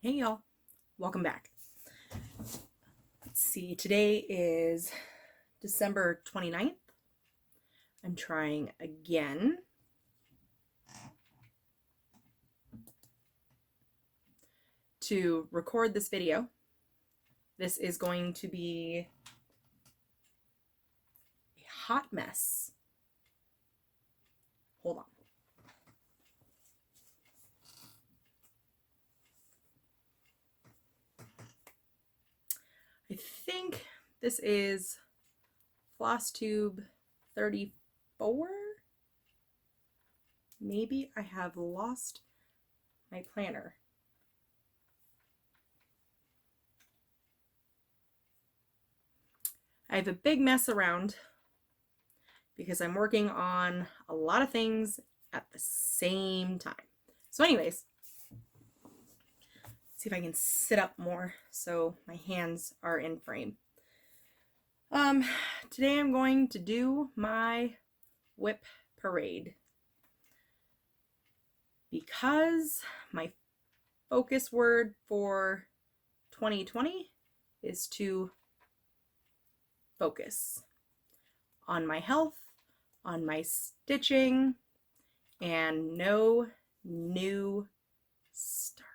Hey y'all, welcome back. Let's see, today is December 29th. I'm trying again to record this video. This is going to be a hot mess. Hold on. I think this is Floss tube 34. Maybe I have lost my planner. I have a big mess around because I'm working on a lot of things at the same time. So anyways, see if I can sit up more so my hands are in frame. Today I'm going to do my WIP parade because my focus word for 2020 is to focus on my health, on my stitching, and no new starts.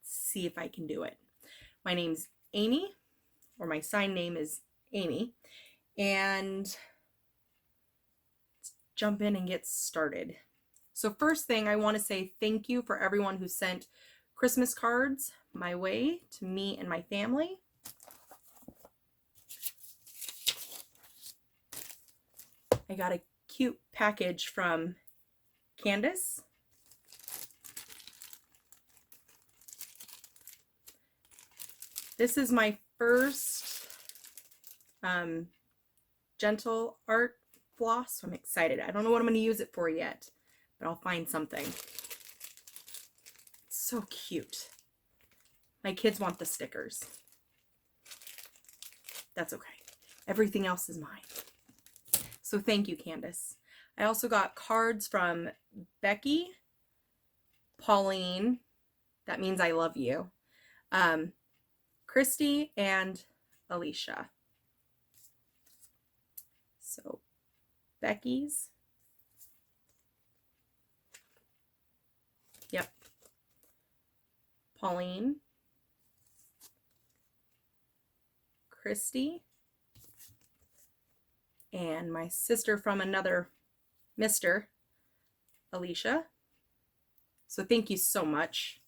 See if I can do it. My name's Amy, or my sign name is Amy, and let's jump in and get started. So first thing, I want to say thank you for everyone who sent Christmas cards my way to me and my family. I got a cute package from Candace. This is my first gentle art floss, so I'm excited. I don't know what I'm going to use it for yet, but I'll find something. It's so cute. My kids want the stickers. That's okay. Everything else is mine. So thank you, Candace. I also got cards from Becky, Pauline, that means I love you, Christy, and Alicia. So Becky's. Yep. Pauline. Christy. And my sister from another Mr. Alicia. So thank you so much.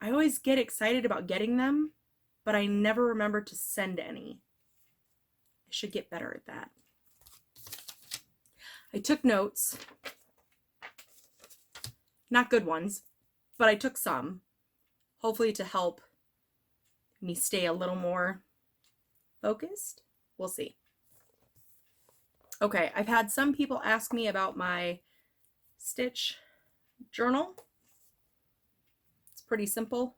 I always get excited about getting them, but I never remember to send any. I should get better at that. I took notes. Not good ones, but I took some. Hopefully to help me stay a little more focused. We'll see. Okay, I've had some people ask me about my stitch journal. It's pretty simple.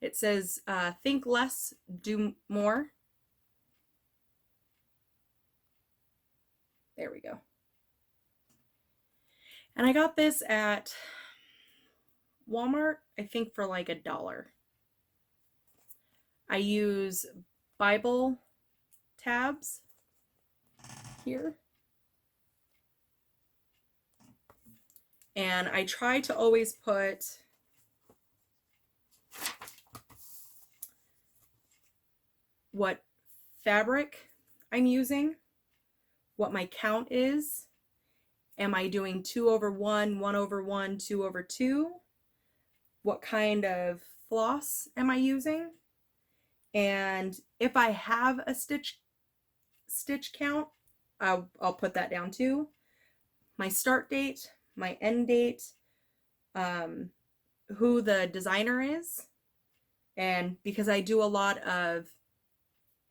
It says, think less, do more. There we go. And I got this at Walmart, I think for like $1. I use Bible tabs here. And I try to always put what fabric I'm using, what my count is. Am I doing 2/1, 1/1, 2/2? What kind of floss am I using? And if I have a stitch count, I'll put that down too. My start date, my end date, who the designer is, and because I do a lot of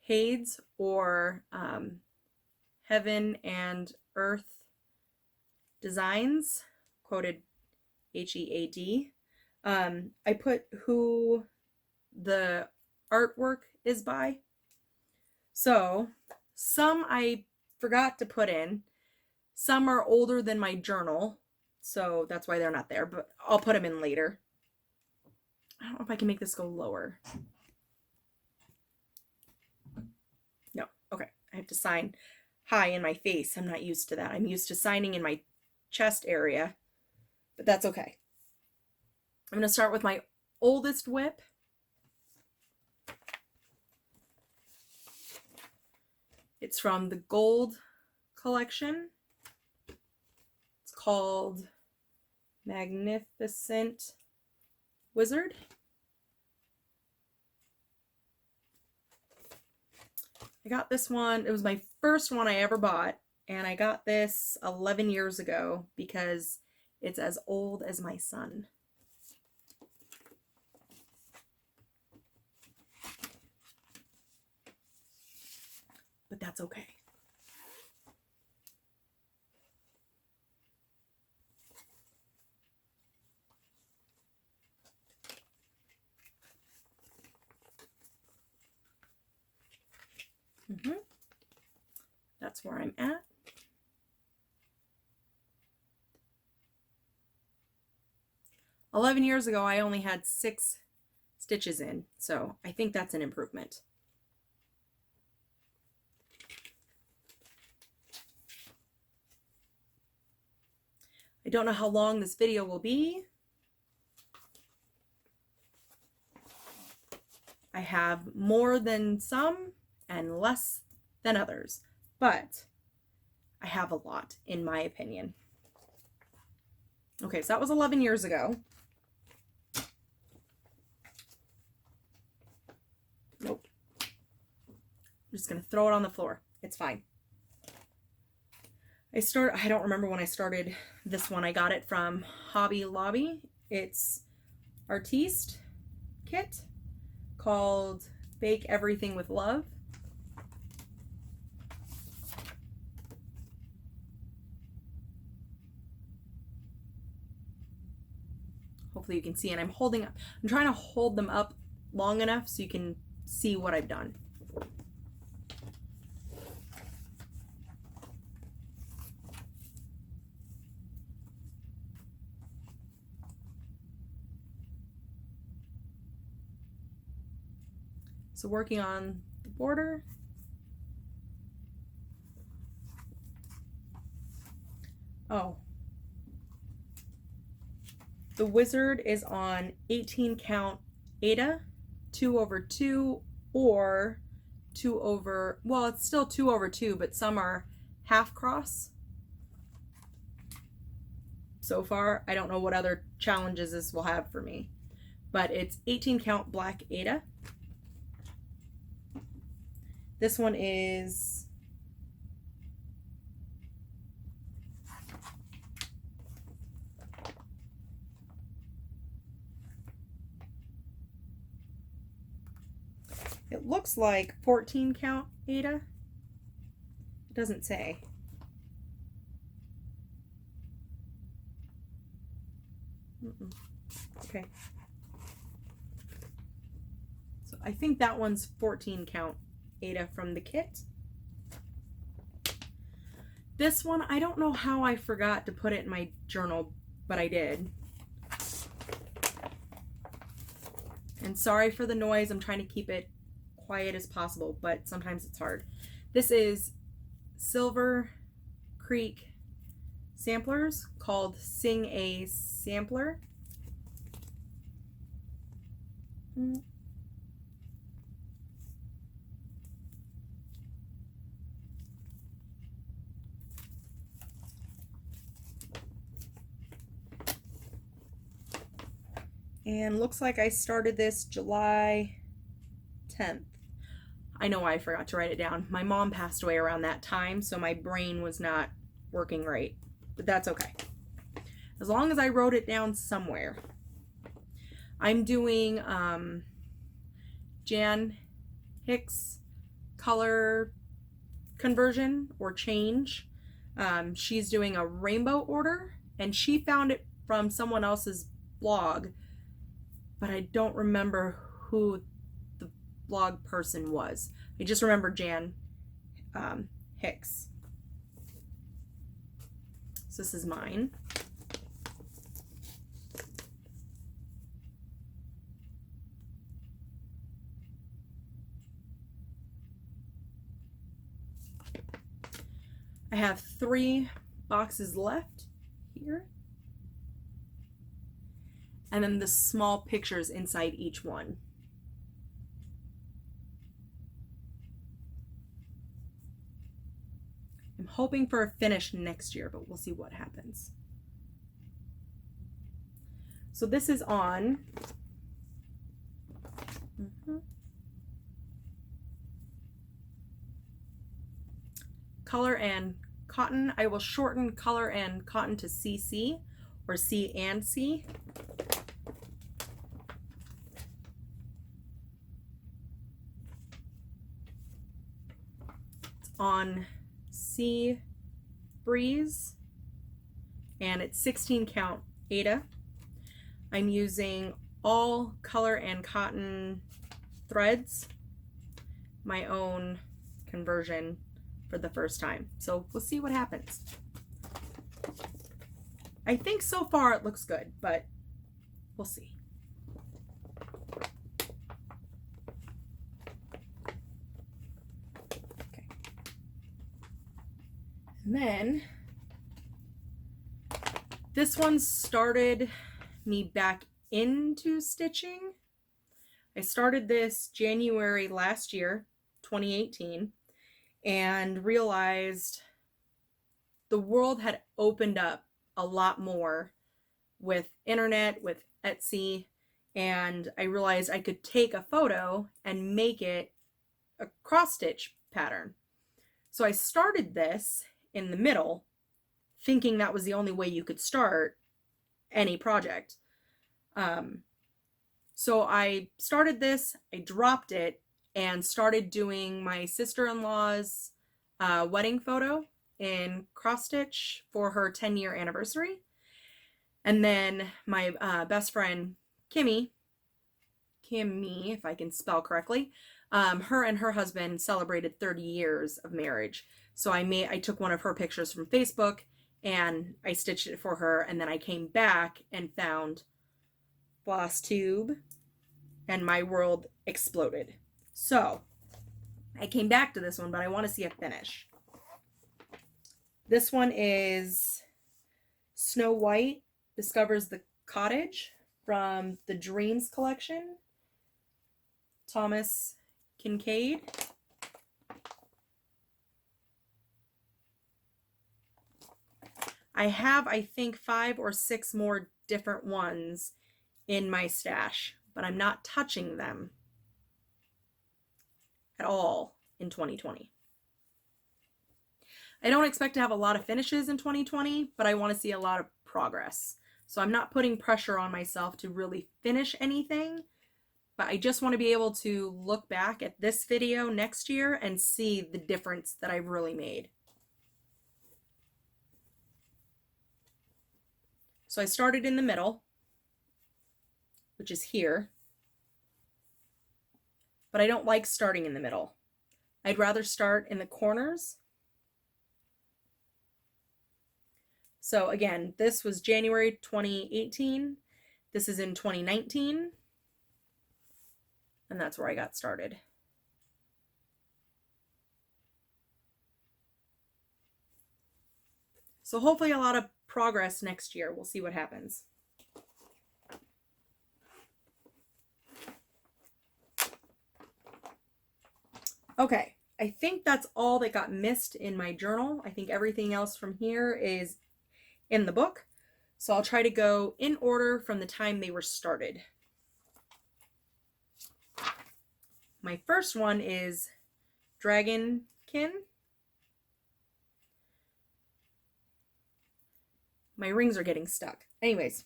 Hades or Heaven and Earth designs, quoted HEAD, I put who the artwork is by. So some I forgot to put in. Some are older than my journal, So that's why they're not there, but I'll put them in later. I don't know if I can make this go lower. No, okay. I have to sign high in my face. I'm not used to that. I'm used to signing in my chest area, but that's okay. I'm going to start with my oldest WIP. It's from the gold collection. It's called Magnificent Wizard. I got this one. It was my first one I ever bought, and I got this 11 years ago because it's as old as my son. But that's okay. That's where I'm at. "11 years ago, I only had 6 stitches in, so I think that's an improvement. I don't know how long this video will be. I have more than some and less than others, but I have a lot, in my opinion. Okay, so that was 11 years ago. Nope. I'm just going to throw it on the floor. It's fine. I don't remember when I started this one. I got it from Hobby Lobby. It's Artiste kit called Bake Everything with Love. Hopefully you can see, and I'm trying to hold them up long enough so you can see what I've done. So working on the border. Oh. The wizard is on 18 count Aida, 2/2, or 2/, well, it's still 2/2, but some are half cross. So far, I don't know what other challenges this will have for me, but it's 18 count black Aida. This one is it looks like 14 count Aida. It doesn't say. Okay. So I think that one's 14 count Aida from the kit. This one, I don't know how I forgot to put it in my journal, but I did. And sorry for the noise. I'm trying to keep it quiet as possible, but sometimes it's hard. This is Silver Creek samplers called Sing a Sampler. And looks like I started this July 10th. I know why I forgot to write it down. My mom passed away around that time, so my brain was not working right. But that's okay. As long as I wrote it down somewhere. I'm doing Jan Hicks color conversion or change. She's doing a rainbow order, and she found it from someone else's blog, but I don't remember who the blog person was. I just remember Jan Hicks. So this is mine. I have 3 boxes left here. And then the small pictures inside each one. I'm hoping for a finish next year, but we'll see what happens. So this is on color and cotton. I will shorten color and cotton to CC or C and C. It's on C Breeze and it's 16 count Ada. I'm using all color and cotton threads, my own conversion for the first time. So we'll see what happens. I think so far it looks good, but we'll see. Okay. And then this one started me back into stitching. I started this January last year, 2018, and realized the world had opened up a lot more with internet, with Etsy, and I realized I could take a photo and make it a cross stitch pattern. So I started this in the middle, thinking that was the only way you could start any project. So I started this, I dropped it, and started doing my sister-in-law's wedding photo in cross stitch for her 10-year anniversary. And then my best friend Kimmy, if I can spell correctly, her and her husband celebrated 30 years of marriage. So I took one of her pictures from Facebook and I stitched it for her, and then I came back and found Floss tube and my world exploded. So I came back to this one, but I want to see a finish. This one is Snow White Discovers the Cottage from the Dreams collection, Thomas Kincaid. I have, I think, 5 or 6 more different ones in my stash, but I'm not touching them at all in 2020. I don't expect to have a lot of finishes in 2020, but I want to see a lot of progress. So I'm not putting pressure on myself to really finish anything, but I just want to be able to look back at this video next year and see the difference that I've really made. So I started in the middle, which is here, but I don't like starting in the middle. I'd rather start in the corners. So again, this was January 2018. This is in 2019. And that's where I got started. So hopefully a lot of progress next year. We'll see what happens. Okay, I think that's all that got missed in my journal. I think everything else from here is in the book. So I'll try to go in order from the time they were started. My first one is Dragonkin. My rings are getting stuck. Anyways.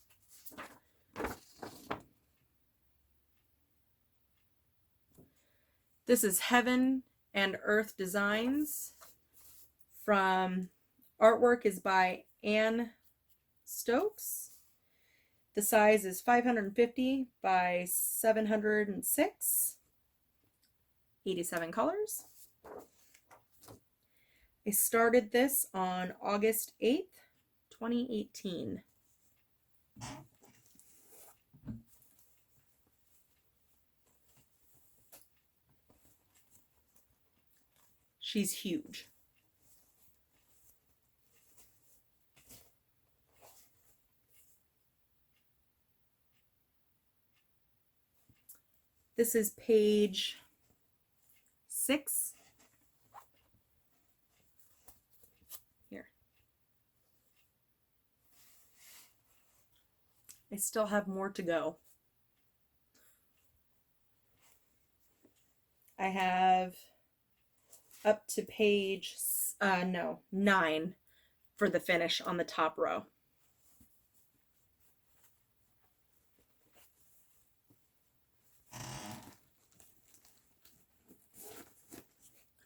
This is Heaven and Earth Designs. From artwork is by Anne Stokes. The size is 550 by 706. 87 colors. I started this on August 8th, 2018. She's huge. This is page 6. Here. I still have more to go. I have up to page 9 for the finish on the top row.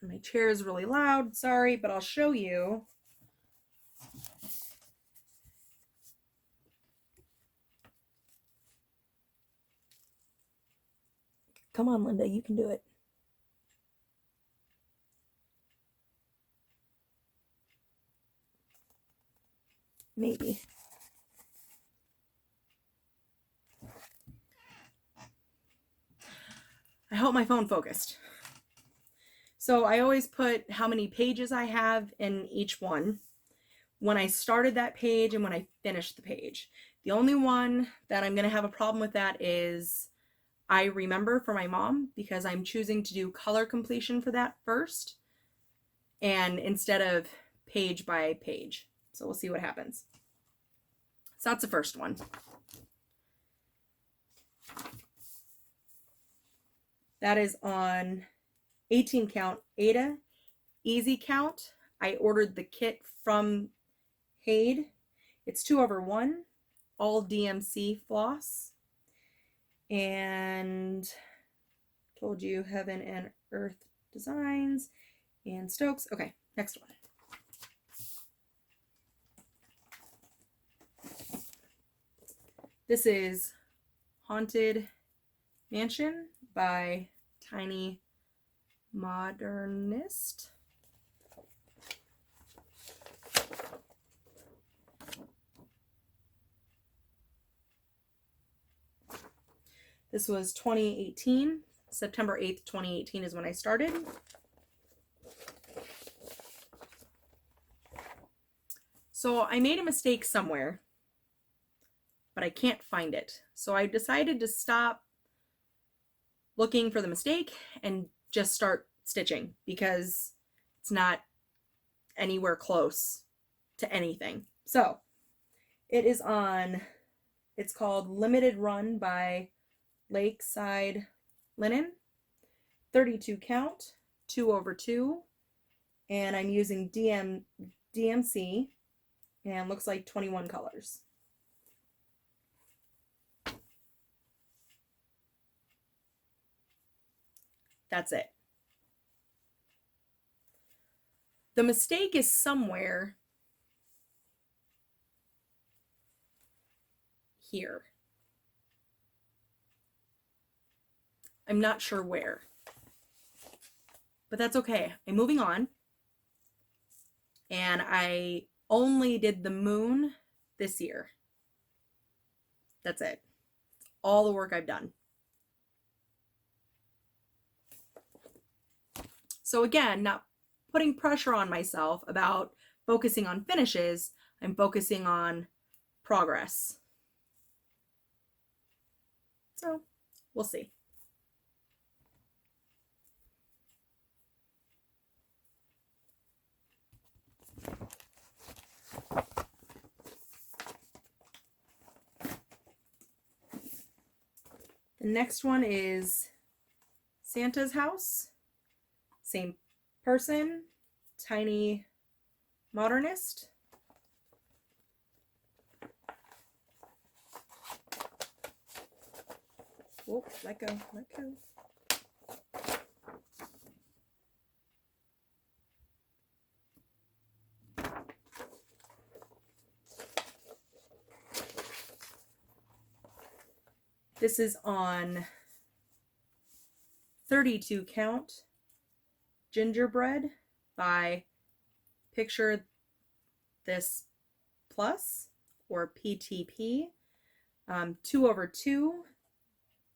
My chair is really loud, sorry, but I'll show you. Come on, Linda, you can do it. Maybe. I hope my phone focused. So I always put how many pages I have in each one, when I started that page and when I finished the page. The only one that I'm going to have a problem with that is I remember for my mom, because I'm choosing to do color completion for that first, and instead of page by page. So we'll see what happens. So that's the first one. That is on 18 count Ada easy count. I ordered the kit from Haid. It's 2/1, all DMC floss, and told you Heaven and Earth designs and Stokes. Okay, next one. This is Haunted Mansion by Tiny Modernist. This was 2018. September 8th, 2018 is when I started. So I made a mistake somewhere, but I can't find it. So I decided to stop looking for the mistake and just start stitching, because it's not anywhere close to anything. So it is on, it's called Limited Run by Lakeside Linen, 32 count, 2/2, and I'm using DMC, and looks like 21 colors. That's it. The mistake is somewhere here. I'm not sure where, but that's okay. I'm moving on, and I only did the moon this year. That's it. It's all the work I've done. So again, not putting pressure on myself about focusing on finishes, I'm focusing on progress. So we'll see. The next one is Santa's House. Same person, Tiny Modernist. Oh, let go, let go. This is on 32 count Gingerbread by Picture This Plus, or PTP, 2/2,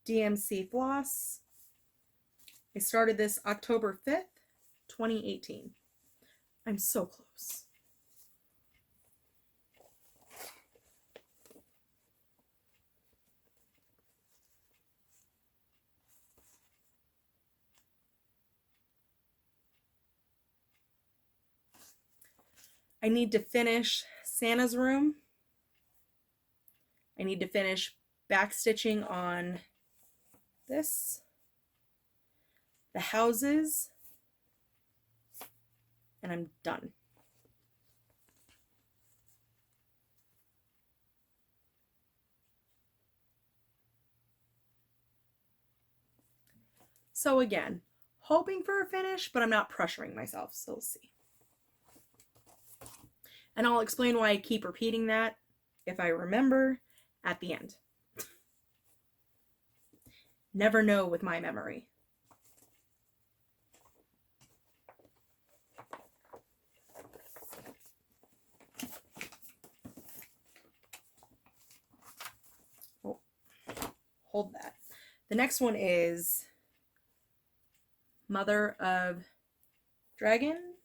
DMC floss. I started this October 5th, 2018. I'm so close. I need to finish Santa's room. I need to finish back stitching on this, the houses, and I'm done. So again, hoping for a finish, but I'm not pressuring myself, so we'll see. And I'll explain why I keep repeating that, if I remember, at the end. Never know with my memory. Oh, hold that. The next one is Mother of Dragon.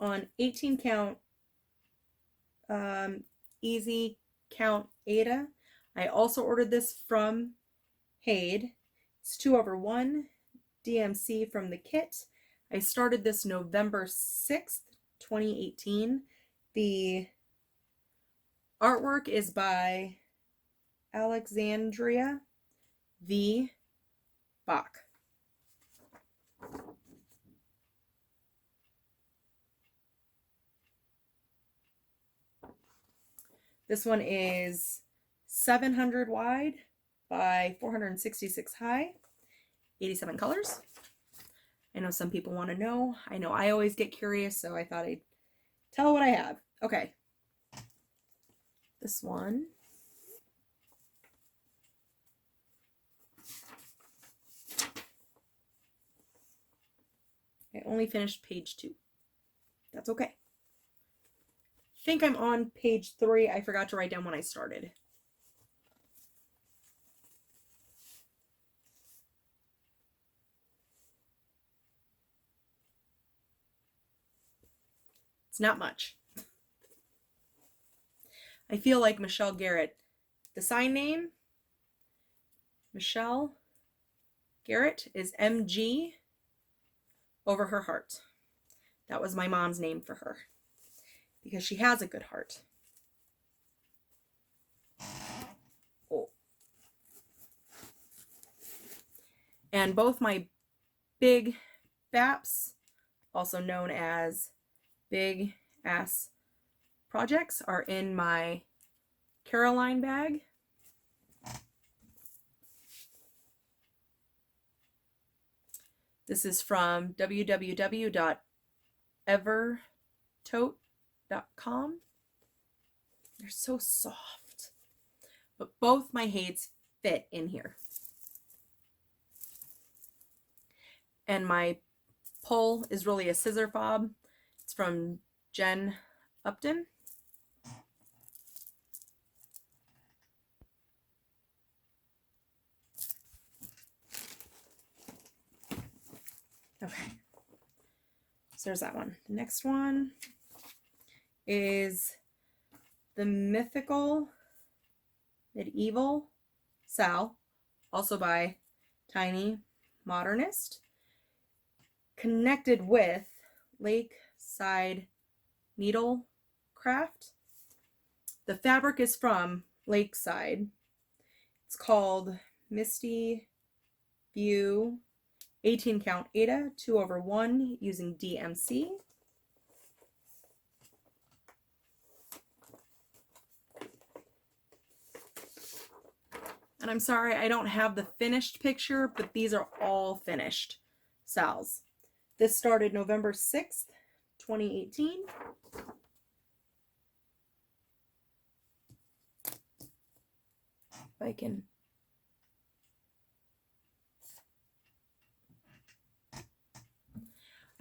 On 18 count, easy count Ada. I also ordered this from Haid. It's 2/1 DMC from the kit. I started this November 6th, 2018. The artwork is by Alexandria V. Bach. This one is 700 wide by 466 high, 87 colors. I know some people want to know. I know I always get curious, so I thought I'd tell what I have. Okay. This one. I only finished page 2. That's okay. I think I'm on page 3. I forgot to write down when I started. It's not much. I feel like Michelle Garrett. The sign name, Michelle Garrett, is MG over her heart. That was my mom's name for her because she has a good heart. Oh. And both my big BAPs, also known as big ass projects, are in my Caroline bag. This is from www.evertote.com. They're so soft. But both my Haids fit in here. And my pull is really a scissor fob. It's from Jen Upton. Okay, so there's that one. The next one is The Mythical Medieval Sal, also by Tiny Modernist, connected with Lakeside Needlecraft. The fabric is from Lakeside. It's called Misty View 18 count Ada, 2/1 using DMC. And I'm sorry, I don't have the finished picture, but these are all finished Sal's. This started November 6th, 2018. If I can.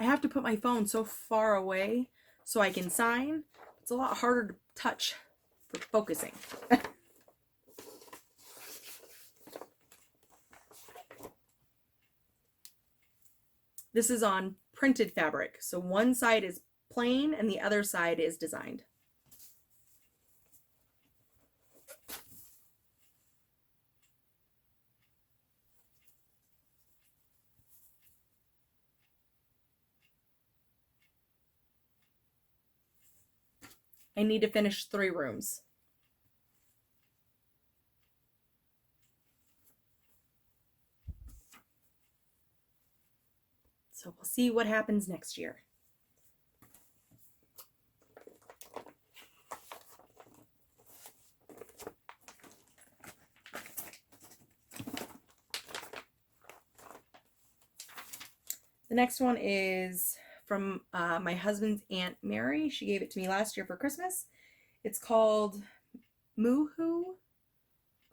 I have to put my phone so far away so I can sign. It's a lot harder to touch for focusing. This is on printed fabric. So one side is plain and the other side is designed. I need to finish 3 rooms. So we'll see what happens next year. The next one is from my husband's Aunt Mary. She gave it to me last year for Christmas. It's called Moohoo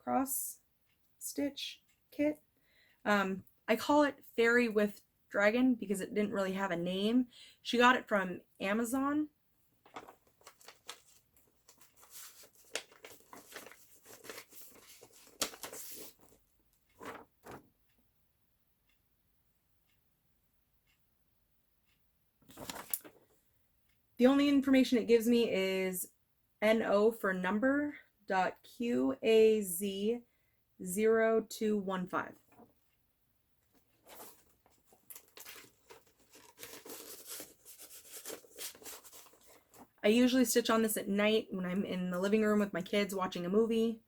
Cross Stitch Kit. I call it Fairy with Dragon because it didn't really have a name. She got it from Amazon. The only information it gives me is NO for number .QAZ0215. I usually stitch on this at night when I'm in the living room with my kids watching a movie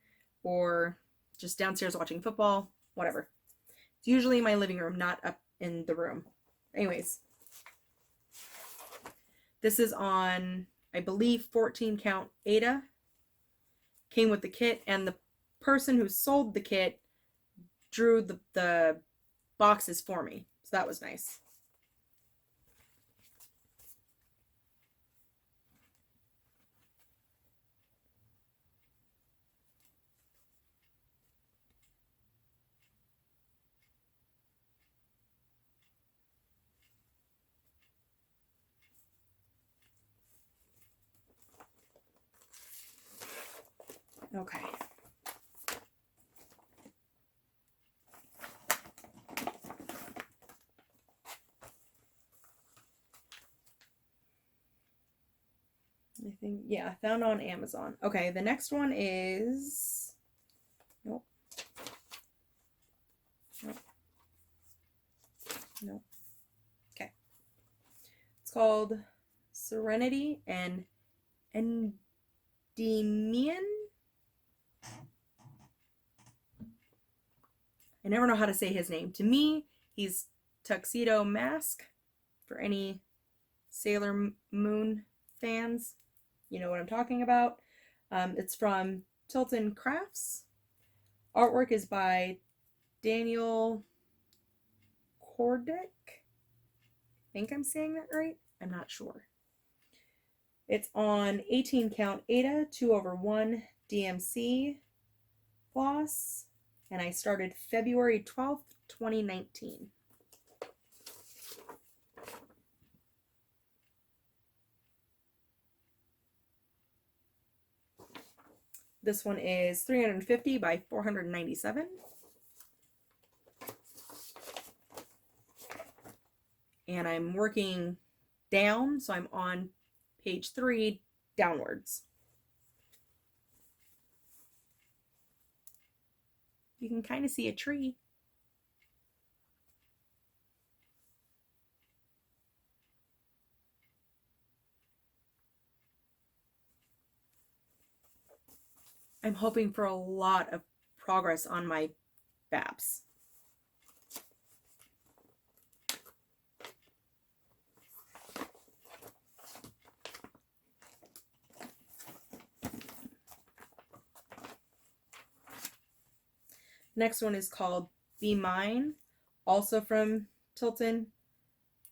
or just downstairs watching football, whatever. It's usually in my living room, not up in the room. Anyways, this is on, I believe, 14 count Aida. Came with the kit, and the person who sold the kit drew the boxes for me. So that was nice. Okay. I think, yeah, found on Amazon. Okay, the next one is, nope. Nope. Okay. It's called Serenity and Endymion. I never know how to say his name. To me, he's Tuxedo Mask. For any Sailor Moon fans, you know what I'm talking about. It's from Tilton Crafts. Artwork is by Daniel Kordick. I think I'm saying that right. I'm not sure. It's on 18 count Aida 2/1 DMC floss, and I started February 12th, 2019. This one is 350 by 497. And I'm working down, so I'm on page 3 downwards. You can kind of see a tree. I'm hoping for a lot of progress on my BAPs. Next one is called Be Mine, also from Tilton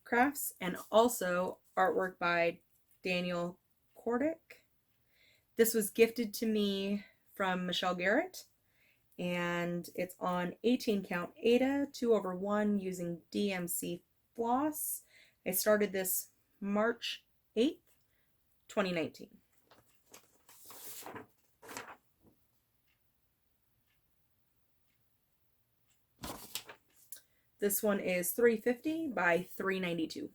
Crafts, and also artwork by Daniel Kordick. This was gifted to me from Michelle Garrett, and it's on 18 count Aida 2/1 using DMC floss. I started this March 8th, 2019. This one is 350 by 392.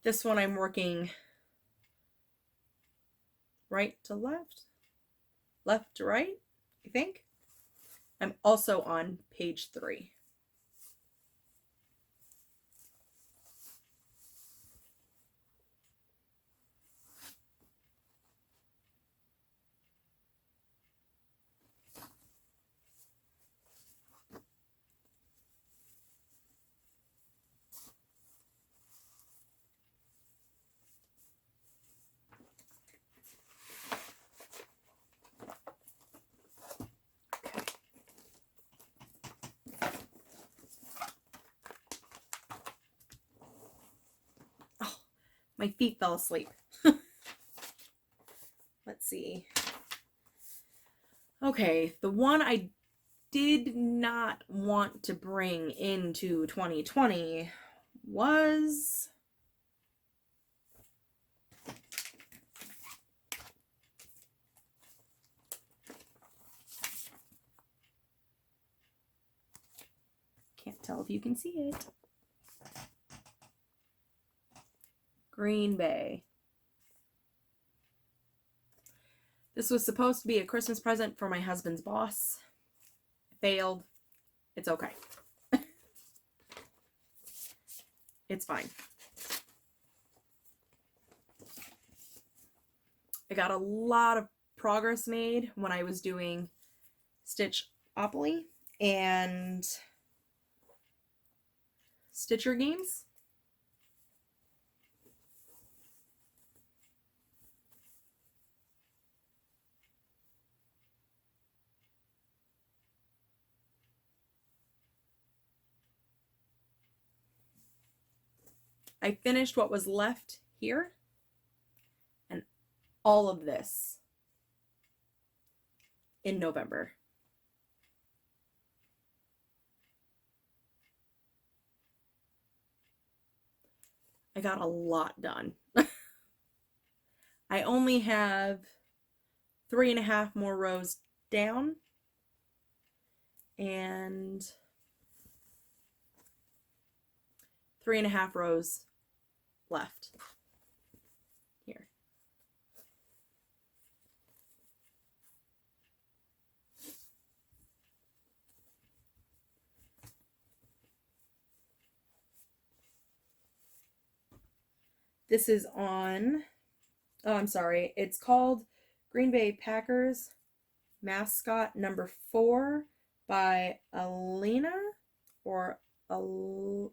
This one I'm working right to left, left to right, I think. I'm also on page 3. My feet fell asleep. Let's see. Okay, the one I did not want to bring into 2020 was can't tell if you can see it. Green Bay. This was supposed to be a Christmas present for my husband's boss. It failed. It's okay. It's fine. I got a lot of progress made when I was doing Stitchopoly and Stitcher games. I finished what was left here and all of this in November. I got a lot done. I only have 3.5 more rows down and 3.5 rows left here. This is on, oh, I'm sorry. It's called Green Bay Packers Mascot Number 4 by Alina or Alinas.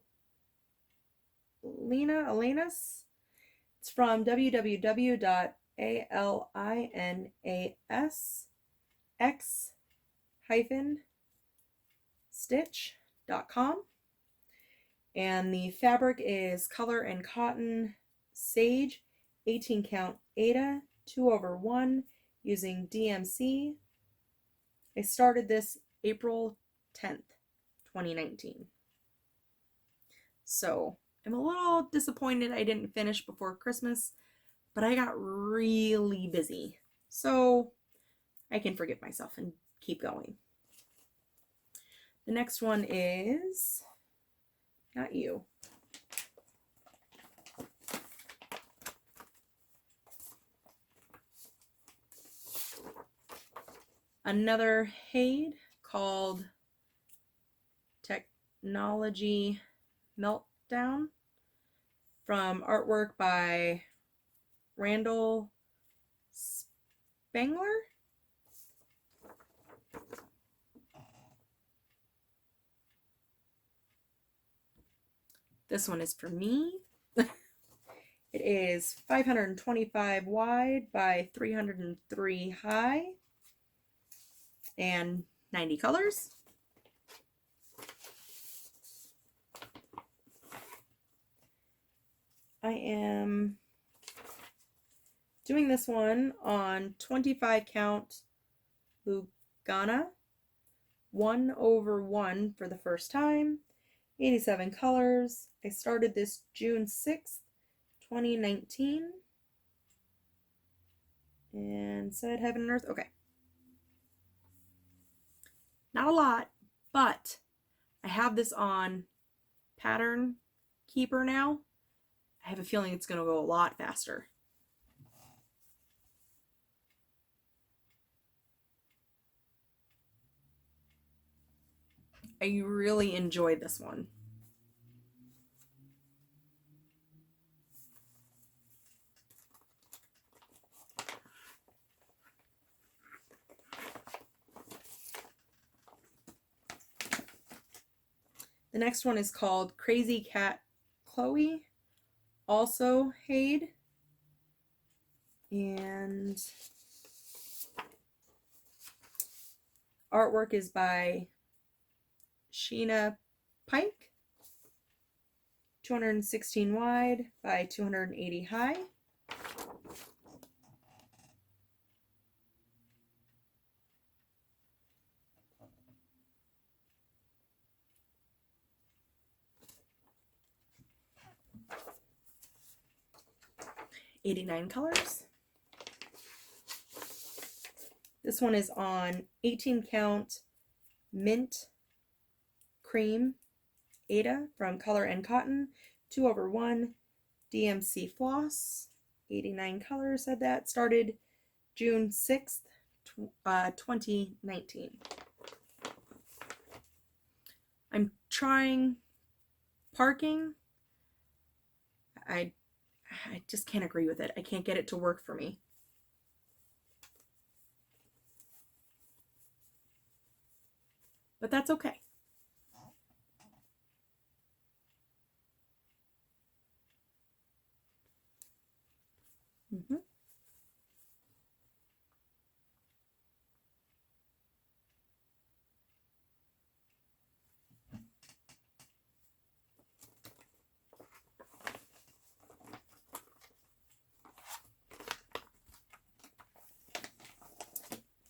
It's from www.alinsx-stitch.com. And the fabric is Color and Cotton Sage 18 count Aida 2/1 using DMC. I started this April 10th, 2019. So I'm a little disappointed I didn't finish before Christmas, but I got really busy. So I can forgive myself and keep going. The next one is not you. Another Haid called Technology Meltdown from artwork by Randall Spangler. This one is for me. It is 525 wide by 303 high and 90 colors. I am doing this one on 25 count Lugana 1/1 for the first time, 87 colors. I started this June 6th, 2019. And said heaven and earth. Okay. Not a lot, but I have this on Pattern Keeper now. I have a feeling it's going to go a lot faster. I really enjoyed this one. The next one is called Crazy Cat Chloe, also Haid. And artwork is by Sheena Pike. 216 wide by 280 high. $89 colors. This one is on 18 count mint cream Ada from Color and Cotton, 2/1 DMC Floss, 89 colors. Said that started June 6th, 2019. I'm trying parking. I just can't agree with it. I can't get it to work for me. But that's okay.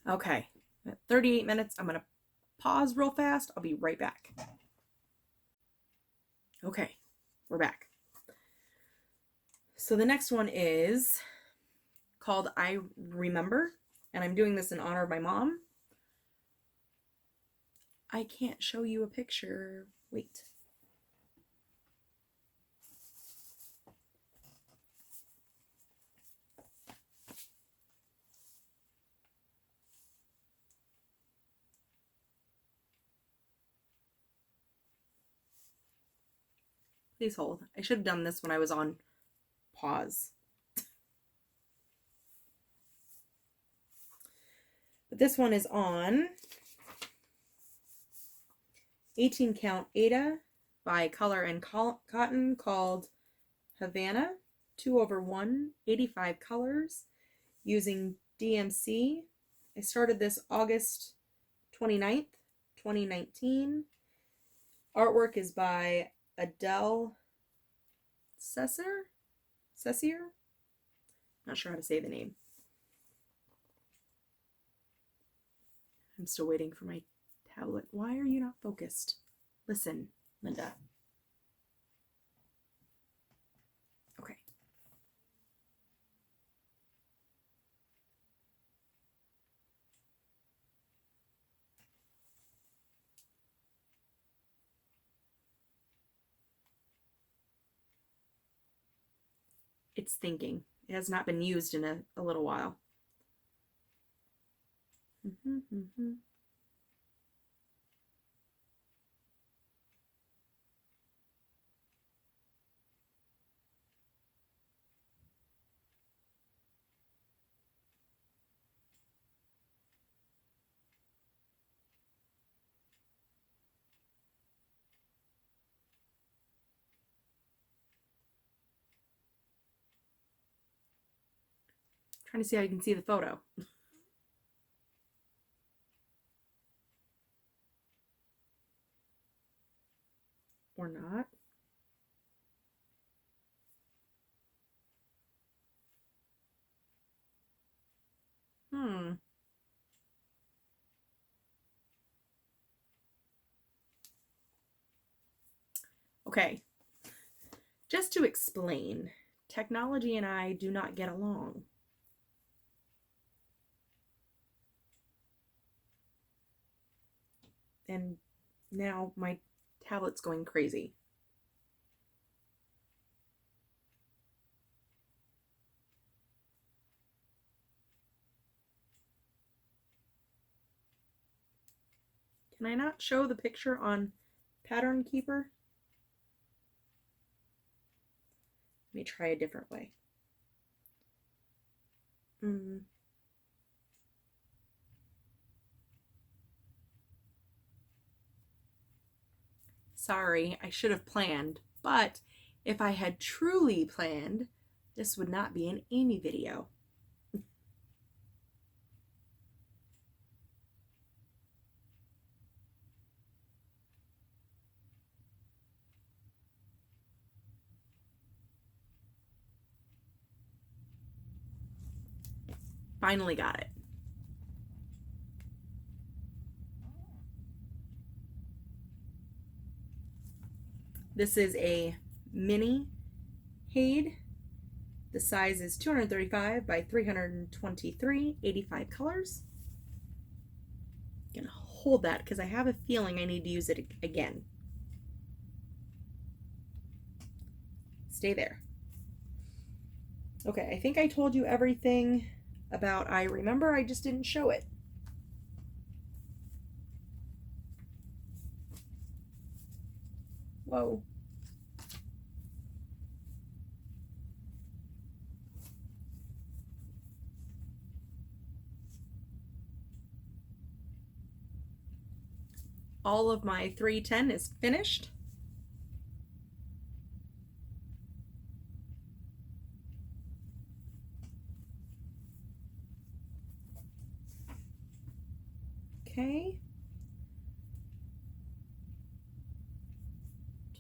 Okay, at 38 minutes, I'm going to pause real fast. I'll be right back. Okay, we're back. So the next one is called I Remember, and I'm doing this in honor of my mom. I can't show you a picture. Wait. Please hold. I should have done this when I was on pause. But this one is on 18 count Ada by Color and Cotton, called Havana, 2/1, 85 colors, using DMC. I started this August 29th, 2019. Artwork is by Adele Cessier? Not sure how to say the name. I'm still waiting for my tablet. Why are you not focused? Listen, Linda. Okay. It's thinking. It has not been used in a little while. Trying to see how you can see the photo. Or not. Okay. Just to explain, technology and I do not get along. And now my tablet's going crazy. Can I not show the picture on Pattern Keeper? Let me try a different way. Sorry, I should have planned, but if I had truly planned, this would not be an Amy video. Finally got it. This is a mini Hade. The size is 235 by 323, 85 colors. I'm gonna hold that because I have a feeling I need to use it again. Stay there. Okay, I think I told you everything about I Remember, I just didn't show it. Whoa. All of my 310 is finished. Okay.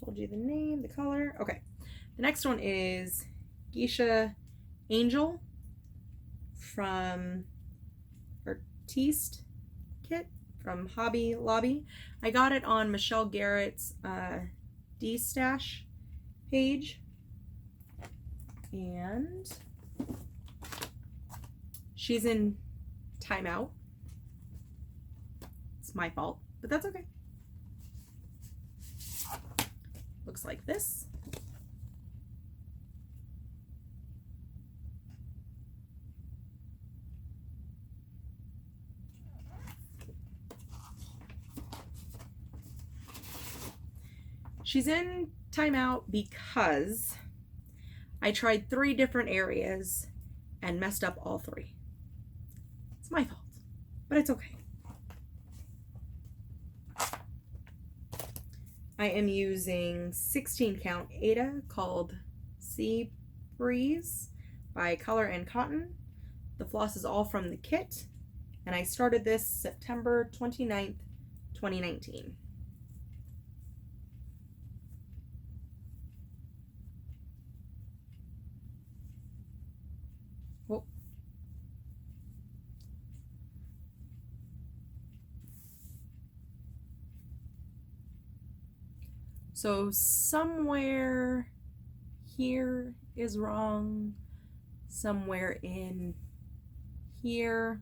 Told you the name, the color. Okay. The next one is Aisha Angel from Artiste Kit from Hobby Lobby. I got it on Michelle Garrett's D-Stash page. And she's in timeout. It's my fault, but that's okay. Looks like this. She's in timeout because I tried 3 different areas and messed up all 3. It's my fault, but it's okay. I am using 16 count Aida called Sea Breeze by Color and Cotton. The floss is all from the kit, and I started this September 29th, 2019. Whoa. So somewhere here is wrong, somewhere in here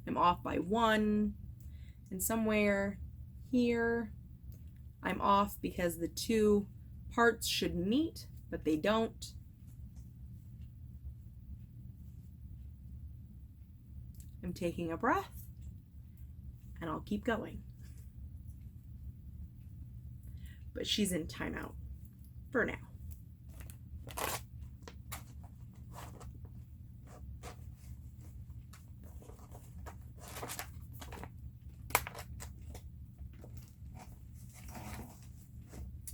I'm off by 1, and somewhere here I'm off because the 2 parts should meet, but they don't. I'm taking a breath, and I'll keep going. But she's in timeout for now.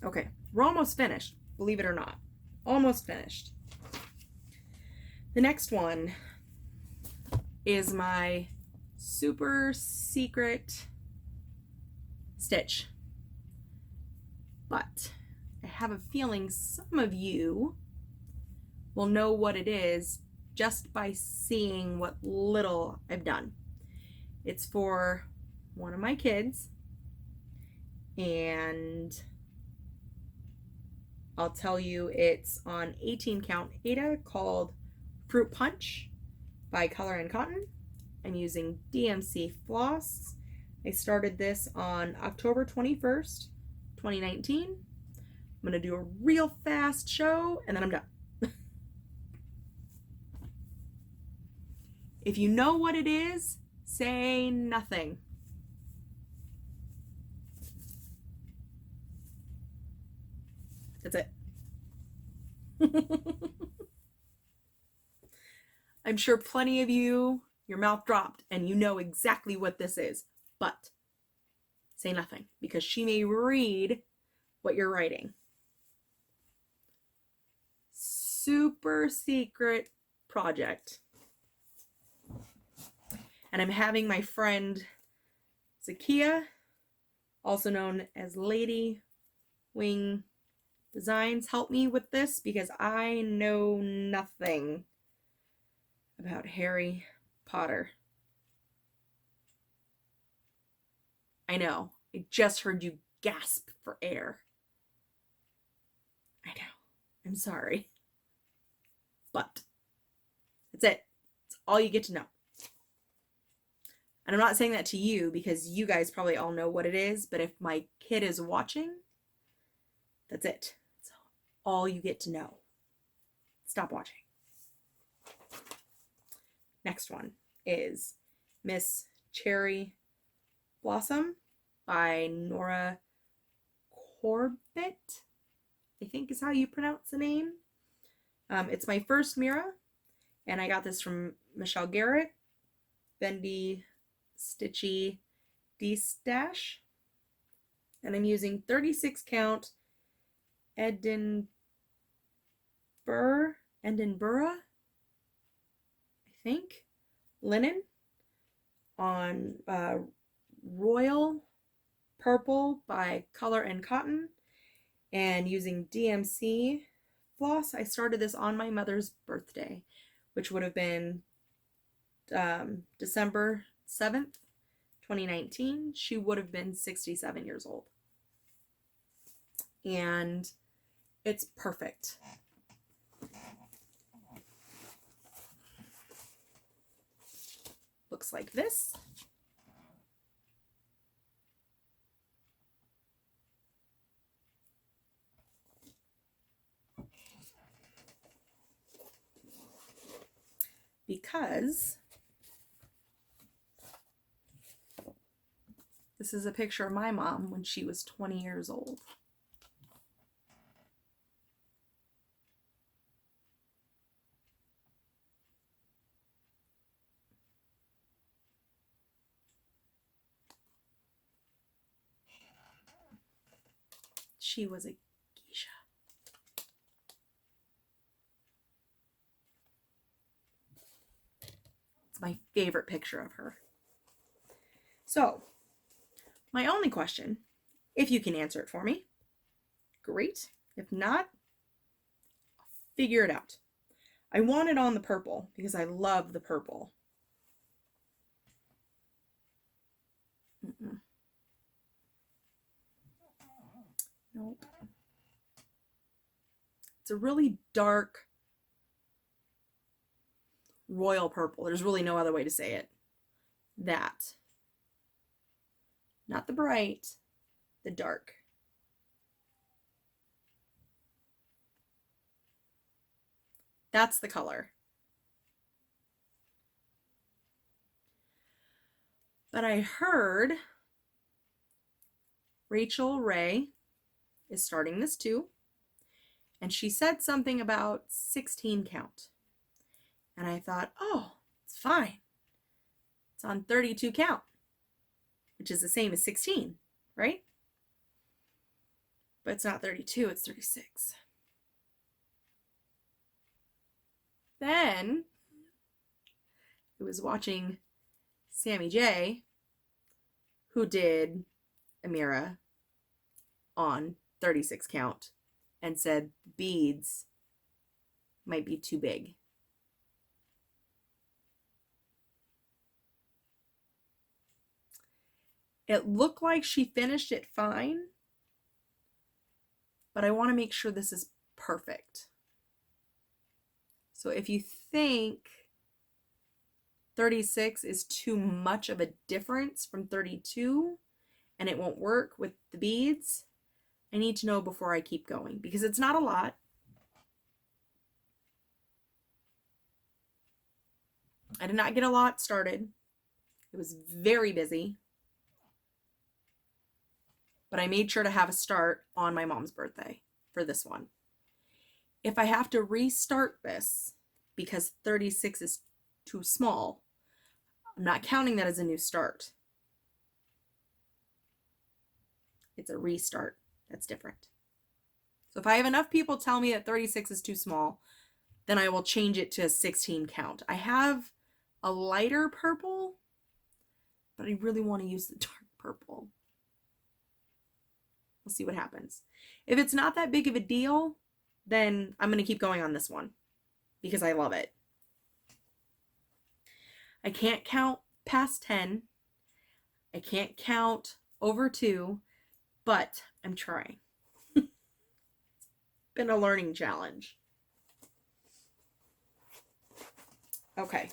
Okay, we're almost finished, believe it or not. Almost finished. The next one is my super secret stitch. But I have a feeling some of you will know what it is just by seeing what little I've done. It's for one of my kids, and I'll tell you it's on 18 count Aida called Fruit Punch by Color and Cotton. I'm using DMC floss. I started this on October 21st, 2019. I'm going to do a real fast show and then I'm done. If you know what it is, say nothing. That's it. I'm sure plenty of you, your mouth dropped and you know exactly what this is, but say nothing because she may read what you're writing. Super secret project. And I'm having my friend Zakia, also known as Lady Wing Designs, help me with this because I know nothing about Harry Potter. I know. I just heard you gasp for air. I know. I'm sorry. But that's it. It's all you get to know. And I'm not saying that to you because you guys probably all know what it is, but if my kid is watching, that's it. It's all you get to know. Stop watching. Next one is Miss Cherry Blossom by Nora Corbett, I think is how you pronounce the name. It's my first Mira, and I got this from Michelle Garrett, Bendy Stitchy D-Stash, and I'm using 36 count Edinburgh, I think, linen on Royal Purple by Color and Cotton, and using DMC floss. I started this on my mother's birthday, which would have been December 7th, 2019. She would have been 67 years old. And it's perfect. Looks like this. Because this is a picture of my mom when she was 20 years old. She was a geisha. It's my favorite picture of her. So, my only question, if you can answer it for me, great. If not, I'll figure it out. I want it on the purple because I love the purple. Nope. It's a really dark royal purple. There's really no other way to say it. That. Not the bright, the dark. That's the color. But I heard Rachel Ray is starting this too, and she said something about 16 count. And I thought, oh, it's fine. It's on 32 count, which is the same as 16, right? But it's not 32, it's 36. Then I was watching Sammy J, who did Amira on 36 count, and said beads might be too big. It looked like she finished it fine, but I want to make sure this is perfect. So if you think 36 is too much of a difference from 32 and it won't work with the beads, I need to know before I keep going, because it's not a lot. I did not get a lot started. It was very busy. But I made sure to have a start on my mom's birthday for this one. If I have to restart this because 36 is too small, I'm not counting that as a new start. It's a restart. That's different. So if I have enough people tell me that 36 is too small, then I will change it to a 16 count. I have a lighter purple, but I really want to use the dark purple. We'll see what happens. If it's not that big of a deal, then I'm going to keep going on this one because I love it. I can't count past 10. I can't count over 2, but I'm trying. Been a learning challenge. Okay.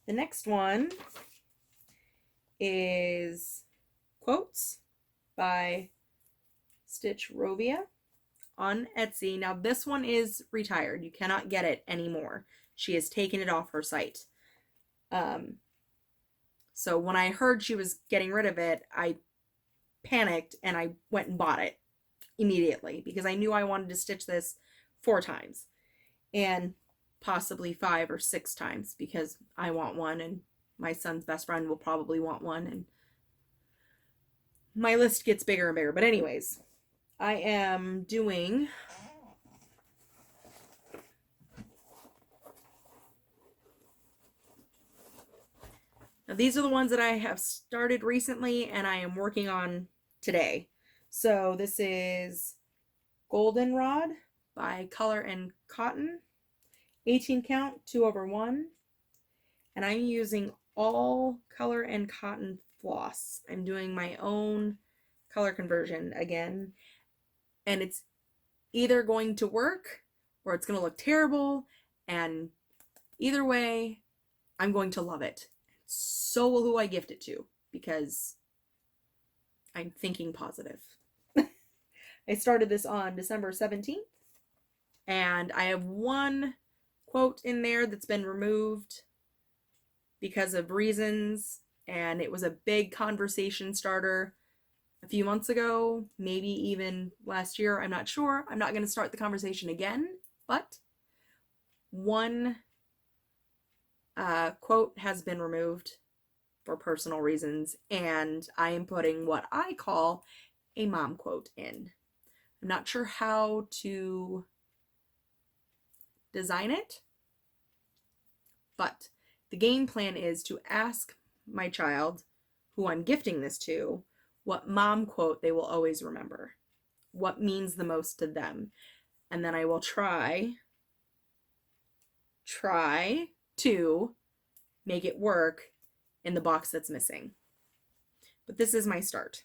The next one is Quotes by Stitch Rovia on Etsy. Now this one is retired. You cannot get it anymore. She has taken it off her site. So when I heard she was getting rid of it, I panicked and I went and bought it immediately because I knew I wanted to stitch this 4 times and possibly 5 or 6 times because I want one and my son's best friend will probably want one, and my list gets bigger and bigger. But anyways, I am doing now these are the ones that I have started recently and I am working on today. So this is Goldenrod by Color and Cotton, 18 count, 2/1, and I'm using all Color and Cotton floss. I'm doing my own color conversion again, and it's either going to work or it's going to look terrible, and either way, I'm going to love it. So will who I gift it to, because I'm thinking positive. I started this on December 17th, and I have one quote in there that's been removed because of reasons, and it was a big conversation starter a few months ago, maybe even last year. I'm not sure. I'm not going to start the conversation again, but one quote has been removed for personal reasons, and I am putting what I call a mom quote in. I'm not sure how to design it, but the game plan is to ask my child, who I'm gifting this to, what mom quote they will always remember, what means the most to them, and then I will try to make it work in the box that's missing. But this is my start.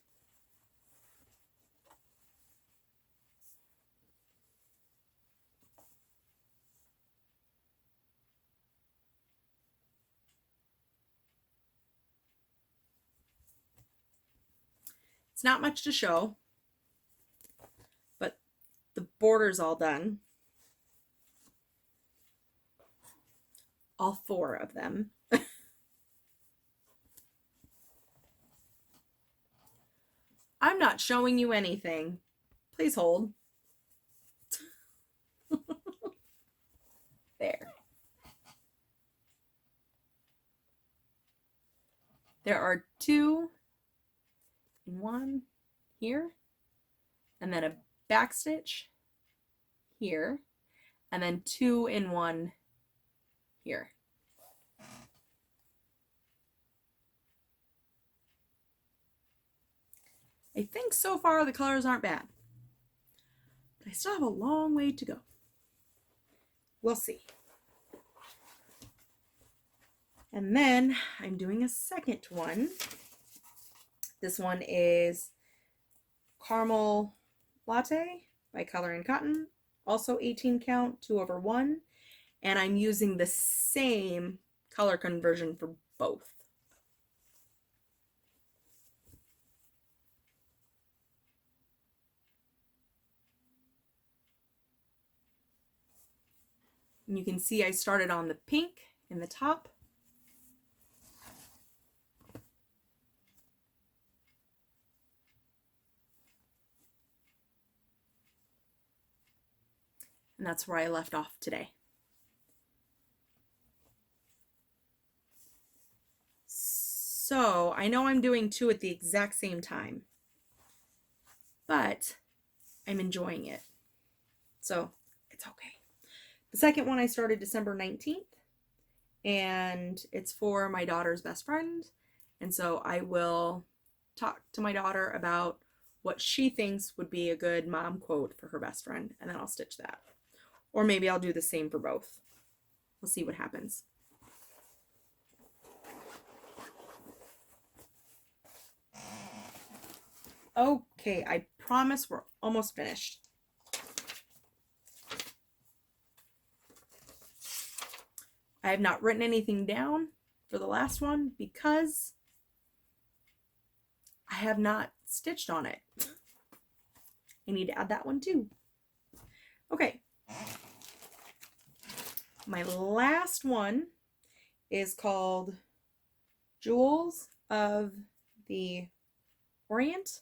It's not much to show, but the border's all done. All 4 of them. I'm not showing you anything. Please hold. There. There are 2 in 1 here, and then a back stitch here, and then 2 in 1 here. I think so far the colors aren't bad, but I still have a long way to go. We'll see. And then I'm doing a second one. This one is Caramel Latte by Color and Cotton, also 18 count, 2/1, and I'm using the same color conversion for both. And you can see I started on the pink in the top. And that's where I left off today. So I know I'm doing 2 at the exact same time, but I'm enjoying it. So it's okay. The second one I started December 19th, and it's for my daughter's best friend. And so I will talk to my daughter about what she thinks would be a good mom quote for her best friend, and then I'll stitch that. Or maybe I'll do the same for both. We'll see what happens. Okay, I promise we're almost finished. I have not written anything down for the last one because I have not stitched on it. I need to add that one too. Okay. My last one is called Jewels of the Orient,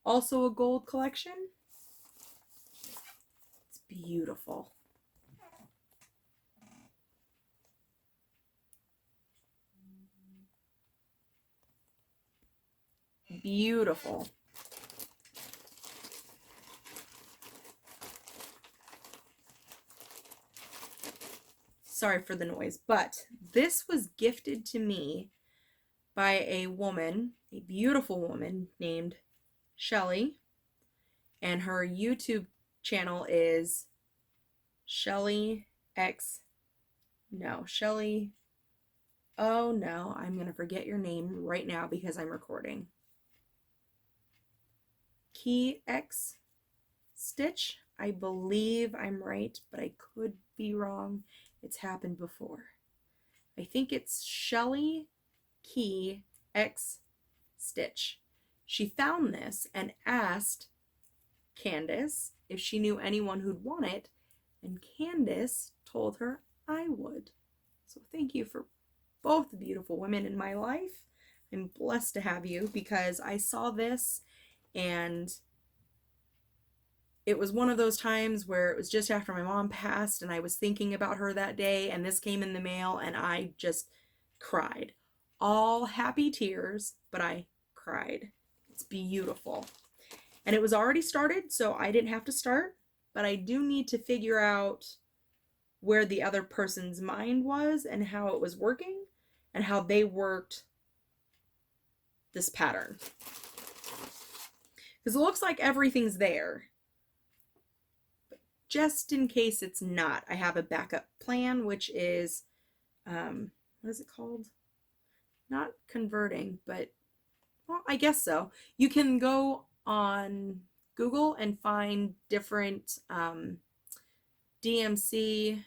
also a gold collection. It's beautiful. Beautiful. Sorry for the noise, but this was gifted to me by a woman, a beautiful woman named Shelly, and her YouTube channel is Shelly oh no, I'm gonna forget your name right now because I'm recording. Key X Stitch. I believe I'm right, but I could be wrong. It's happened before. I think it's Shelly Key X Stitch. She found this and asked Candace if she knew anyone who'd want it, and Candace told her I would. So thank you for both the beautiful women in my life. I'm blessed to have you because I saw this and it was one of those times where it was just after my mom passed and I was thinking about her that day, and this came in the mail and I just cried. All happy tears, but I cried. It's beautiful. And it was already started, so I didn't have to start, but I do need to figure out where the other person's mind was and how it was working and how they worked this pattern. Because it looks like everything's there. But just in case it's not, I have a backup plan, which is, what is it called? Not converting, but, well, I guess so. You can go on Google and find different DMC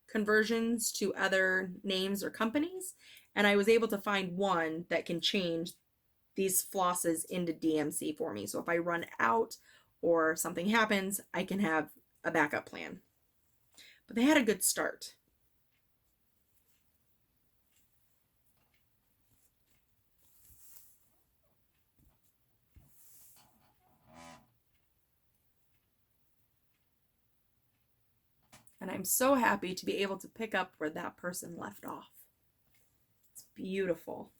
conversions to other names or companies, and I was able to find one that can change these flosses into DMC for me. So if I run out or something happens, I can have a backup plan. But they had a good start. And I'm so happy to be able to pick up where that person left off. It's beautiful.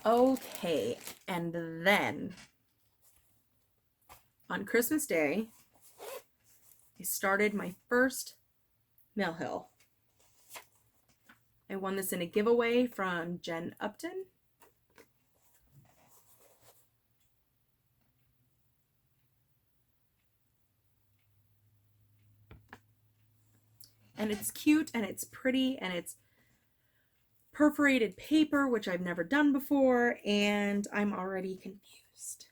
Okay, and then on Christmas Day, I started my first Mill Hill. I won this in a giveaway from Jen Upton. And it's cute and it's pretty and it's perforated paper, which I've never done before, and I'm already confused.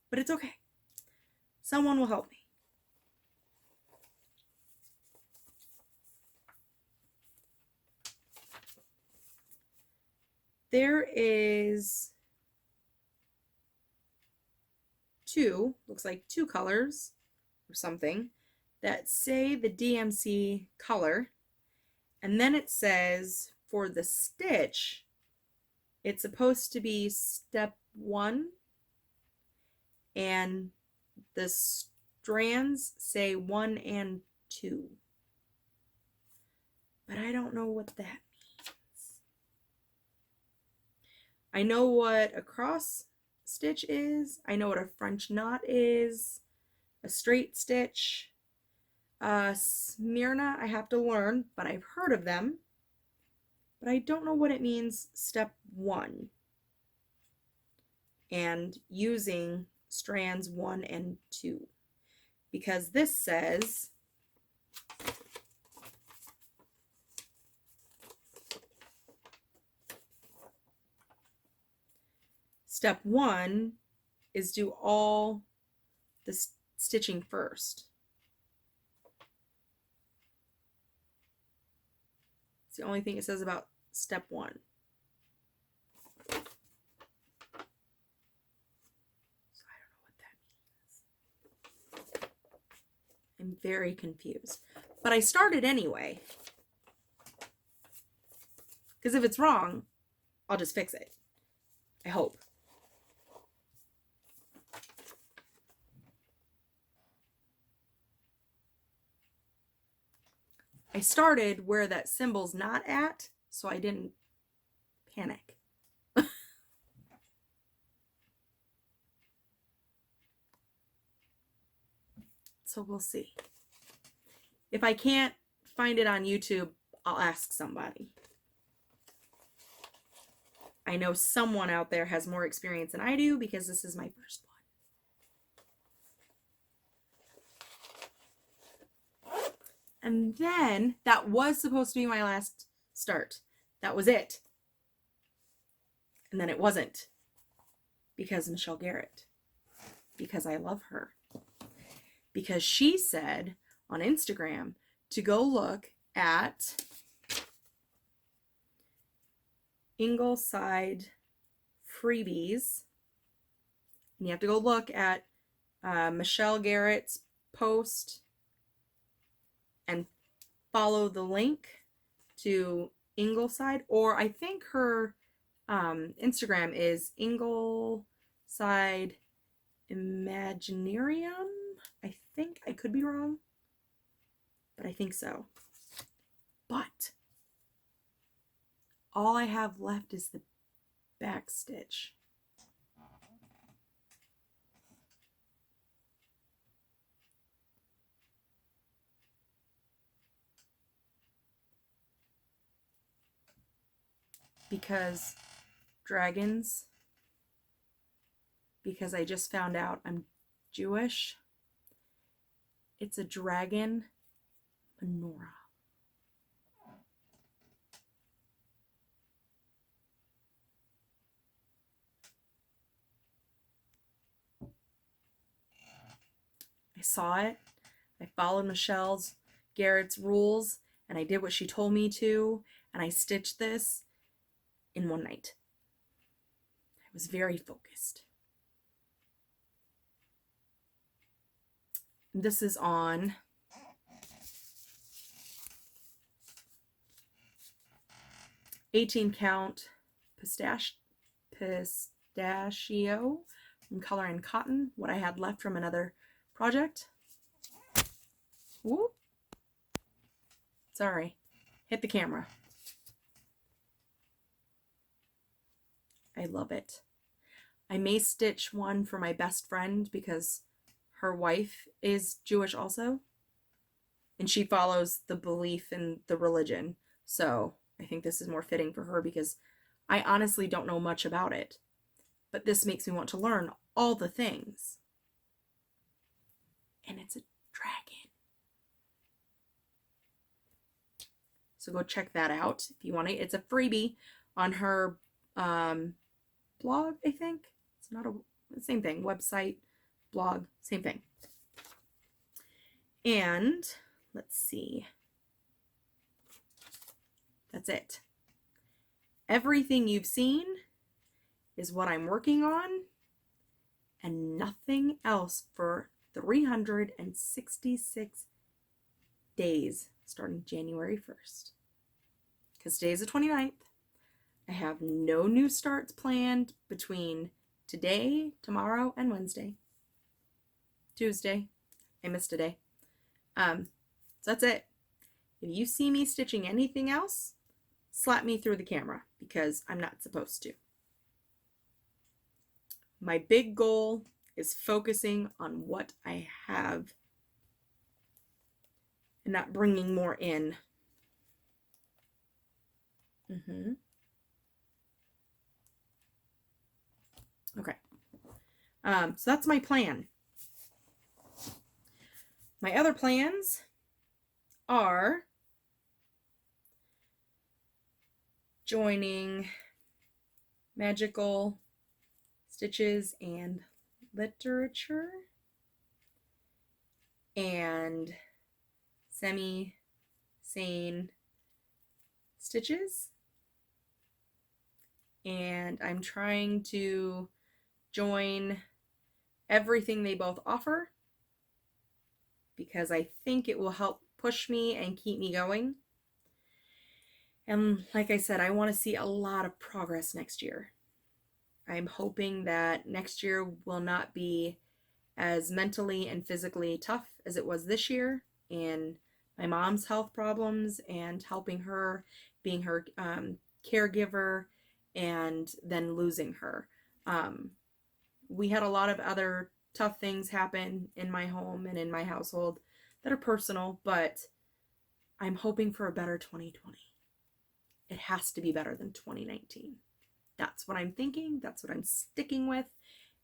But it's okay. Someone will help me. There is looks like two colors or something that say the DMC color, and then it says for the stitch it's supposed to be step 1, and the strands say 1 and 2, but I don't know what that means. I know what a cross stitch is. I know what a French knot is, a straight stitch. Smyrna I have to learn, but I've heard of them. but I don't know what it means step 1 and using strands 1 and 2, because this says step 1 is do all the stitching first. It's the only thing it says about step 1. I'm very confused, but I started anyway, because if it's wrong, I'll just fix it. I hope. I started where that symbol's not at, so I didn't panic. So we'll see. If I can't find it on YouTube, I'll ask somebody. I know someone out there has more experience than I do because this is my first one. And then that was supposed to be my last start. That was it. And then it wasn't, because Michelle Garrett, because I love her. Because she said on Instagram to go look at Ingleside freebies. And you have to go look at Michelle Garrett's post and follow the link to Ingleside. Or I think her Instagram is Ingleside Imaginarium. I think, I could be wrong, but I think so. But all I have left is the back stitch. Because dragons, because I just found out I'm Jewish. It's a dragon menorah. I saw it. I followed Michelle's Garrett's rules, and I did what she told me to, and I stitched this in one night. I was very focused. This is on count pistachio from Color and Cotton, what I had left from another project. Whoop. Sorry, hit the camera. I love it. I may stitch one for my best friend because her wife is Jewish also, and she follows the belief in the religion. So I think this is more fitting for her because I honestly don't know much about it, but this makes me want to learn all the things. And it's a dragon. So go check that out if you want it. It's a freebie on her blog, I think. It's not the same thing. Website, blog, same thing. And let's see. That's it. Everything you've seen is what I'm working on, and nothing else for 366 days starting January 1st. Because today's the 29th. I have no new starts planned between today, tomorrow, and Wednesday. Tuesday. I missed a day. So that's it. If you see me stitching anything else, slap me through the camera because I'm not supposed to. My big goal is focusing on what I have and not bringing more in. Okay. So that's my plan. My other plans are joining magical stitches and literature and semi-sane stitches, and I'm trying to join everything they both offer because I think it will help push me and keep me going. And like I said, I want to see a lot of progress next year. I'm hoping that next year will not be as mentally and physically tough as it was this year, and my mom's health problems and helping her, being her caregiver, and then losing her. We had a lot of other tough things happen in my home and in my household that are personal, but I'm hoping for a better 2020. It has to be better than 2019. That's what I'm thinking. That's what I'm sticking with.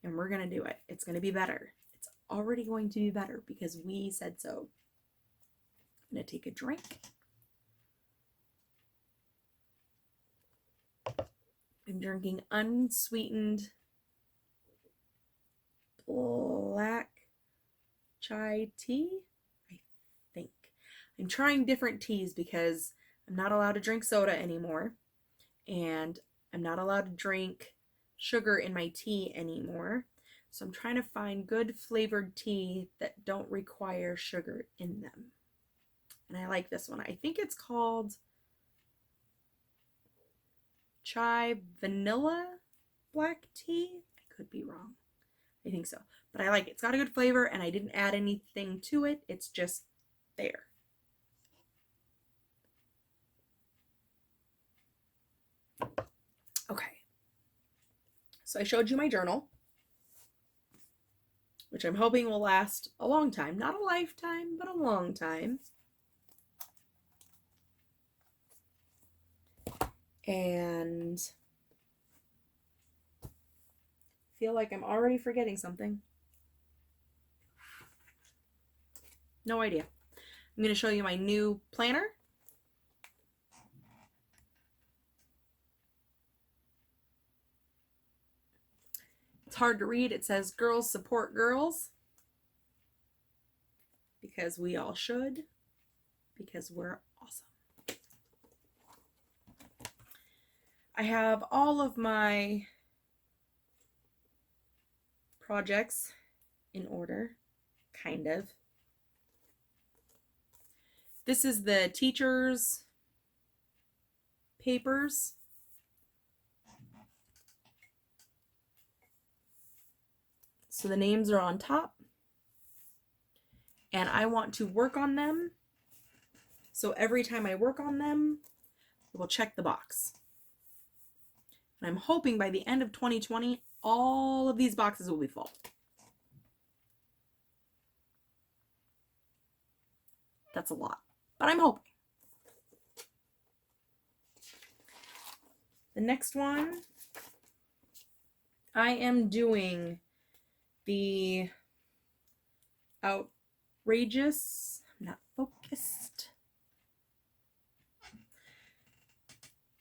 And we're going to do it. It's going to be better. It's already going to be better because we said so. I'm going to take a drink. I'm drinking unsweetened black chai tea, I think. I'm trying different teas because I'm not allowed to drink soda anymore, and I'm not allowed to drink sugar in my tea anymore. So I'm trying to find good flavored tea that don't require sugar in them. And I like this one. I think it's called chai vanilla black tea. I could be wrong. I think so. But I like it. It's got a good flavor, and I didn't add anything to it. It's just there. Okay. So I showed you my journal, which I'm hoping will last a long time. Not a lifetime, but a long time. And I feel like I'm already forgetting something. No idea. I'm going to show you my new planner. It's hard to read. It says girls support girls. Because we all should. Because we're awesome. I have all of my projects in order, kind of. This is the teacher's papers. So the names are on top. And I want to work on them. So every time I work on them, I will check the box. And I'm hoping by the end of 2020, all of these boxes will be full. That's a lot, but I'm hoping. The next one, I am doing the outrageous, I'm not focused,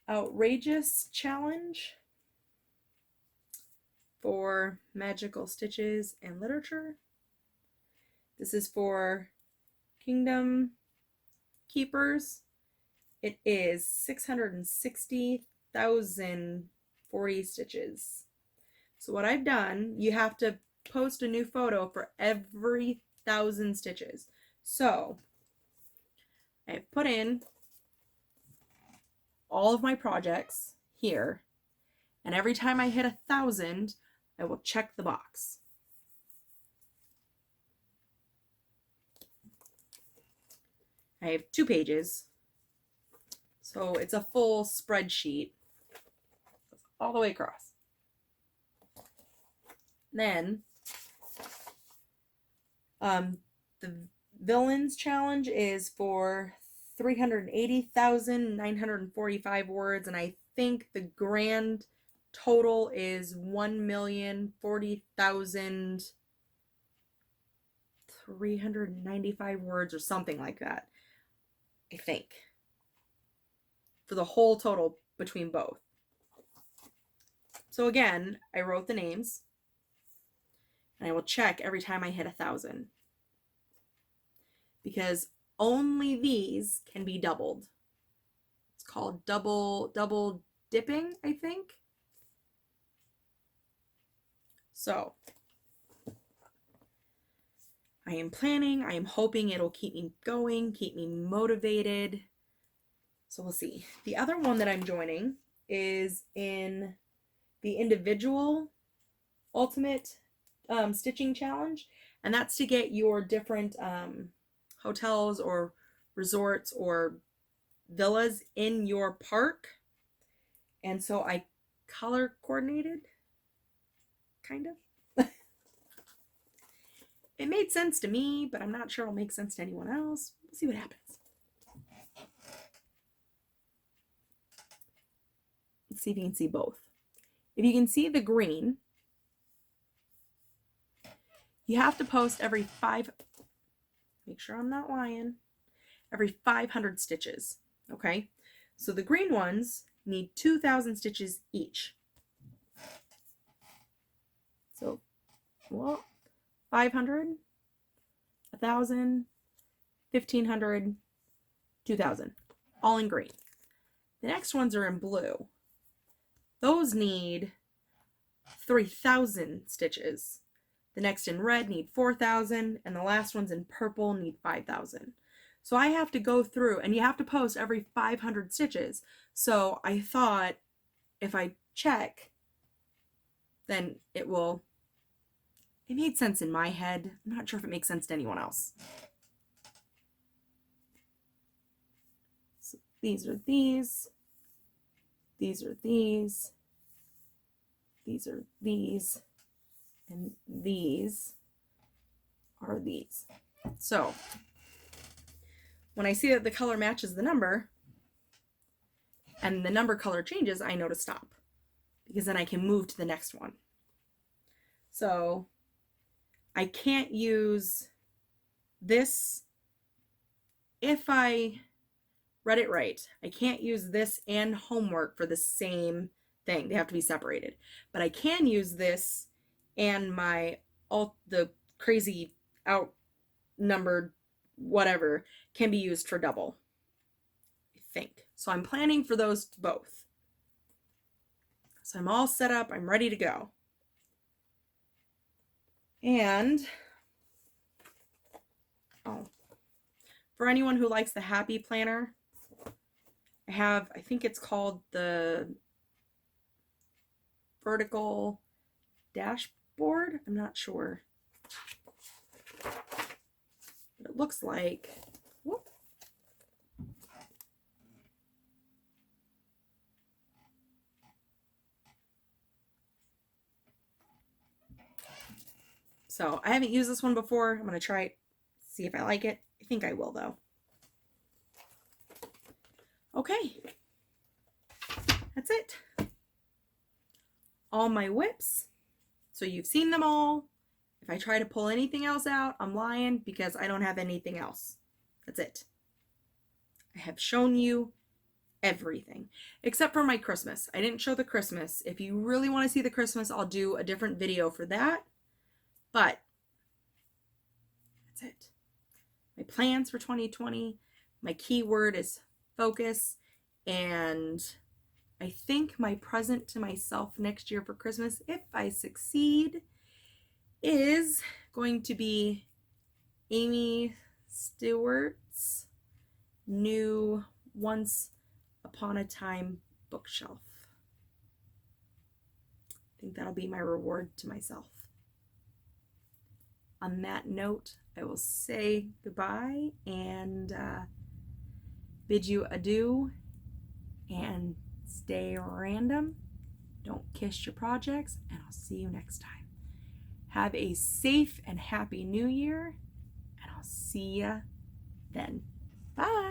outrageous challenge for magical stitches and literature. This is for Kingdom Keepers. It is 660,040 stitches. So what I've done, you have to post a new photo for every 1,000 stitches. So I put in all of my projects here, and every time I hit 1,000, I will check the box. I have 2 pages, so it's a full spreadsheet all the way across. Then the villains challenge is for 380,945 words, and I think the grand total is 1,040,395 words or something like that, I think, for the whole total between both. So again, I wrote the names, and I will check every time I hit 1,000, because only these can be doubled. It's called double dipping, I think. So I am planning, I am hoping it'll keep me going, keep me motivated. So we'll see. The other one that I'm joining is in the individual ultimate stitching challenge, and that's to get your different hotels or resorts or villas in your park. And so I color coordinated, kind of. It made sense to me, but I'm not sure it'll make sense to anyone else. We'll see what happens. Let's see if you can see both. If you can see the green, you have to post every make sure I'm not lying, every 500 stitches, okay? So the green ones need 2,000 stitches each. So, well, 500, 1,000, 1,500, 2,000, all in green. The next ones are in blue. Those need 3,000 stitches. The next in red need 4,000, and the last ones in purple need 5,000. So I have to go through, and you have to post every 500 stitches. So I thought if I check, then it made sense in my head. I'm not sure if it makes sense to anyone else. So these are these. These are these. These are these. And these are these. So when I see that the color matches the number and the number color changes, I know to stop, because then I can move to the next one. So I can't use this. If I read it right, I can't use this and homework for the same thing. They have to be separated. But I can use this and the crazy outnumbered whatever can be used for double, I think. So I'm planning for those both. So I'm all set up. I'm ready to go. And for anyone who likes the Happy Planner, I think it's called the Vertical Dashboard. I'm not sure. But it looks like, whoop. So I haven't used this one before. I'm going to try it, see if I like it. I think I will, though. Okay. That's it. All my WIPs. So you've seen them all. If I try to pull anything else out, I'm lying, because I don't have anything else. That's it. I have shown you everything except for my Christmas. I didn't show the Christmas. If you really want to see the Christmas, I'll do a different video for that. But that's it. My plans for 2020, my keyword is focus, and I think my present to myself next year for Christmas, if I succeed, is going to be Amy Stewart's new Once Upon a Time bookshelf. I think that'll be my reward to myself. On that note, I will say goodbye and bid you adieu, and stay random. Don't kiss your projects, and I'll see you next time. Have a safe and happy new year, and I'll see ya then. Bye.